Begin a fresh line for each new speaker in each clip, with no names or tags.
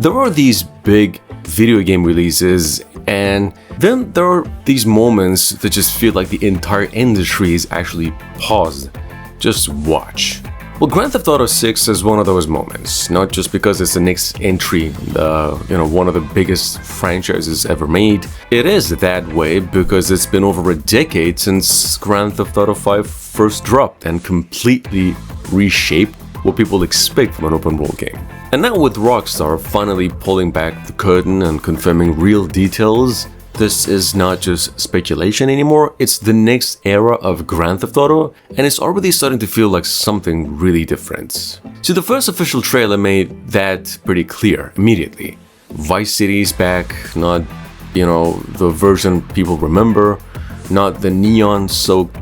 There are these big video game releases, and then there are these moments that just feel like the entire industry is actually paused. Just watch. Well, Grand Theft Auto 6 is one of those moments, not just because it's the next entry in one of the biggest franchises ever made. It is that way because it's been over a decade since Grand Theft Auto 5 first dropped and completely reshaped what people expect from an open world game. And now with Rockstar finally pulling back the curtain and confirming real details, this is not just speculation anymore, it's the next era of Grand Theft Auto, and it's already starting to feel like something really different. So the first official trailer made that pretty clear immediately. Vice City is back, not, the version people remember, not the neon-soaked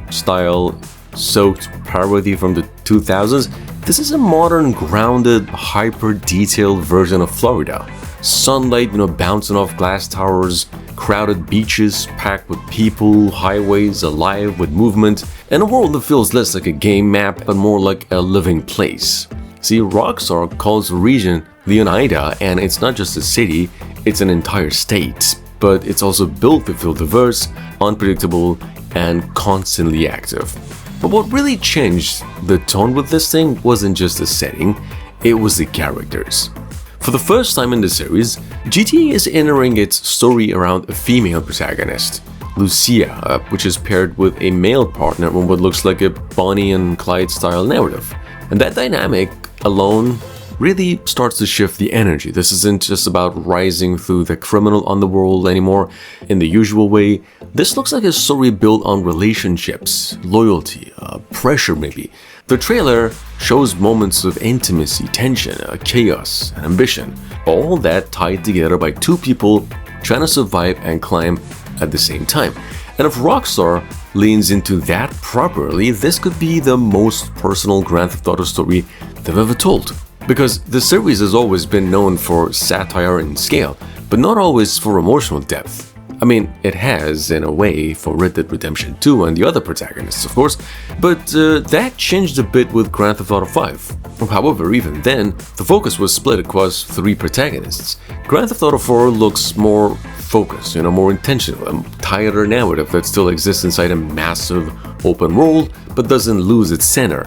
parody from the 2000s. This is a modern, grounded, hyper-detailed version of Florida. Sunlight, bouncing off glass towers, crowded beaches packed with people, highways alive with movement, and a world that feels less like a game map but more like a living place. See, Rockstar calls the region Leonida, and it's not just a city, it's an entire state, but it's also built to feel diverse, unpredictable, and constantly active. But what really changed the tone with this thing wasn't just the setting, it was the characters. For the first time in the series, GTA is entering its story around a female protagonist, Lucia, which is paired with a male partner in what looks like a Bonnie and Clyde style narrative. And that dynamic alone really starts to shift the energy. This isn't just about rising through the criminal underworld anymore in the usual way. This looks like a story built on relationships, loyalty, pressure maybe. The trailer shows moments of intimacy, tension, chaos, and ambition, all that tied together by two people trying to survive and climb at the same time. And if Rockstar leans into that properly, this could be the most personal Grand Theft Auto story they've ever told. Because the series has always been known for satire and scale, but not always for emotional depth. I mean, it has, in a way, for Red Dead Redemption 2 and the other protagonists, of course, but that changed a bit with Grand Theft Auto 5. However, even then, the focus was split across three protagonists. Grand Theft Auto 4 looks more focused, more intentional, a tighter narrative that still exists inside a massive open world, but doesn't lose its center.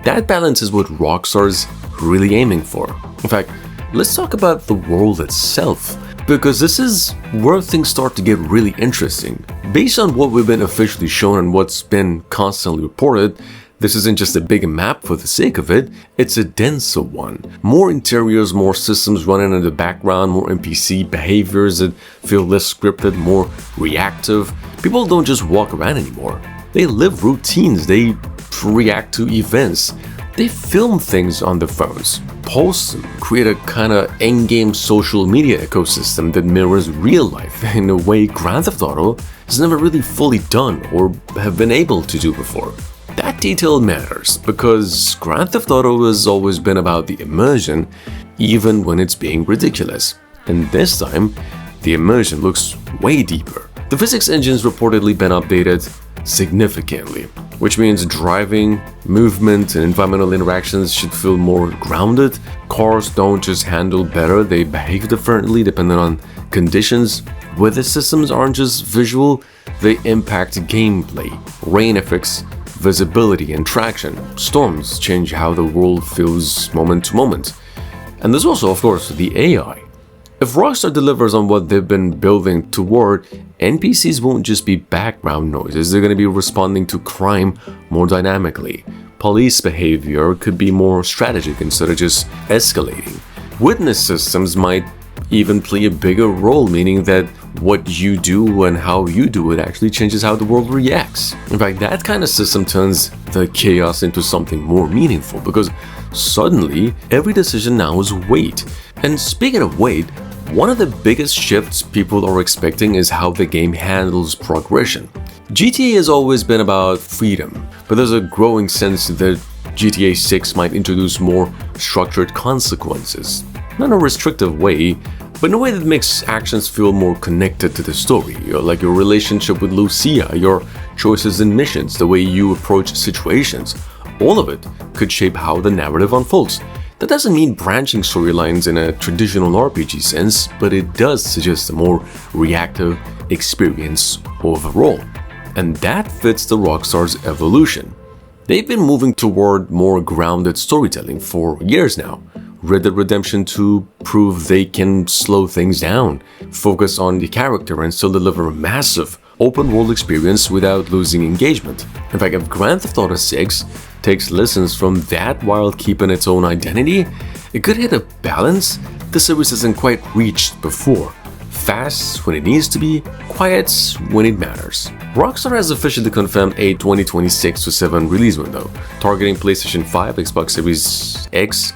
That balance is what Rockstar's really aiming for. In fact, let's talk about the world itself, because this is where things start to get really interesting. Based on what we've been officially shown and what's been constantly reported, this isn't just a big map for the sake of it, it's a denser one. More interiors, more systems running in the background, more NPC behaviors that feel less scripted, more reactive. People don't just walk around anymore. They live routines, they react to events. They film things on their phones, post and create a kind of endgame social media ecosystem that mirrors real life in a way Grand Theft Auto has never really fully done or have been able to do before. That detail matters because Grand Theft Auto has always been about the immersion, even when it's being ridiculous. And this time, the immersion looks way deeper. The physics engine's reportedly been updated significantly, which means driving, movement, and environmental interactions should feel more grounded. Cars don't just handle better, they behave differently depending on conditions. Weather systems aren't just visual, they impact gameplay. Rain affects visibility and traction. Storms change how the world feels moment to moment. And there's also, of course, the AI. If Rockstar delivers on what they've been building toward, NPCs won't just be background noises, they're going to be responding to crime more dynamically. Police behavior could be more strategic instead of just escalating. Witness systems might even play a bigger role, meaning that what you do and how you do it actually changes how the world reacts. In fact, that kind of system turns the chaos into something more meaningful because suddenly every decision now is weight. And speaking of weight, one of the biggest shifts people are expecting is how the game handles progression. GTA has always been about freedom, but there's a growing sense that GTA 6 might introduce more structured consequences. Not in a restrictive way, but in a way that makes actions feel more connected to the story, like your relationship with Lucia, your choices in missions, the way you approach situations. All of it could shape how the narrative unfolds. That doesn't mean branching storylines in a traditional RPG sense, but it does suggest a more reactive experience overall. And that fits the Rockstar's evolution. They've been moving toward more grounded storytelling for years now. Red Dead Redemption 2 proved they can slow things down, focus on the character, and still deliver a massive open-world experience without losing engagement. In fact, if Grand Theft Auto 6 takes lessons from that while keeping its own identity, it could hit a balance the series hasn't quite reached before. Fast when it needs to be, quiet when it matters. Rockstar has officially confirmed a 2026-7 release window, targeting PlayStation 5, Xbox Series X,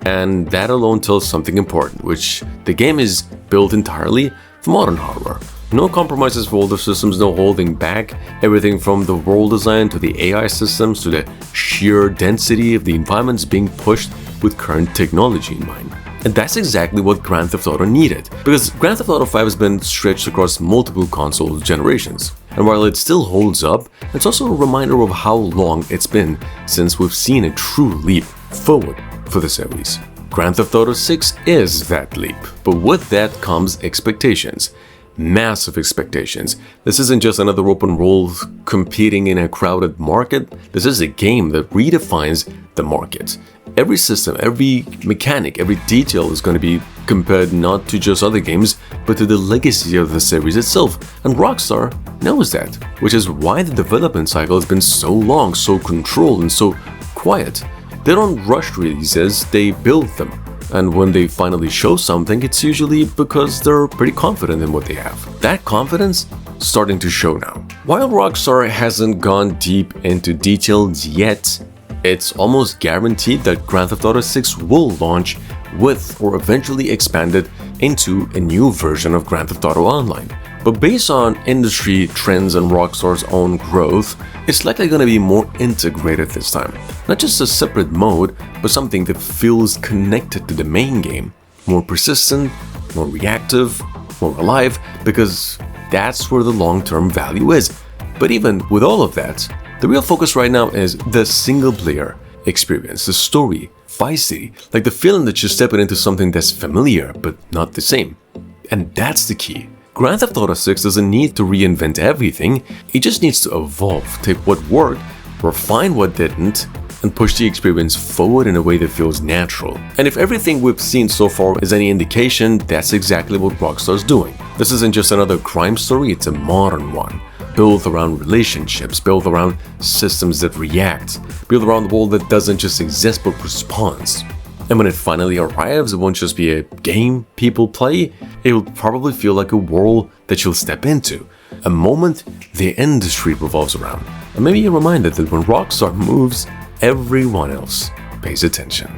and that alone tells something important, which the game is built entirely for modern hardware. No compromises for older systems, no holding back, everything from the world design to the AI systems to the sheer density of the environments being pushed with current technology in mind. And that's exactly what Grand Theft Auto needed, because Grand Theft Auto 5 has been stretched across multiple console generations. And while it still holds up, it's also a reminder of how long it's been since we've seen a true leap forward for the series. Grand Theft Auto 6 is that leap, but with that comes expectations. Massive expectations. This isn't just another open world competing in a crowded market. This is a game that redefines the market. Every system, every mechanic, every detail is going to be compared not to just other games, but to the legacy of the series itself. And Rockstar knows that, which is why the development cycle has been so long, so controlled, and so quiet. They don't rush releases, they build them. And when they finally show something, it's usually because they're pretty confident in what they have. That confidence is starting to show now. While Rockstar hasn't gone deep into details yet, it's almost guaranteed that Grand Theft Auto 6 will launch with or eventually expanded into a new version of Grand Theft Auto Online. But based on industry trends and Rockstar's own growth, it's likely going to be more integrated this time. Not just a separate mode, but something that feels connected to the main game. More persistent, more reactive, more alive, because that's where the long-term value is. But even with all of that, the real focus right now is the single-player experience, the story, Vice City, like the feeling that you're stepping into something that's familiar but not the same. And that's the key. Grand Theft Auto 6 doesn't need to reinvent everything, it just needs to evolve, take what worked, refine what didn't, and push the experience forward in a way that feels natural. And if everything we've seen so far is any indication, that's exactly what Rockstar's doing. This isn't just another crime story, it's a modern one. Built around relationships, built around systems that react, built around the world that doesn't just exist but responds. And when it finally arrives, it won't just be a game people play, it will probably feel like a world that you'll step into, a moment the industry revolves around. And maybe a reminder that when Rockstar moves, everyone else pays attention.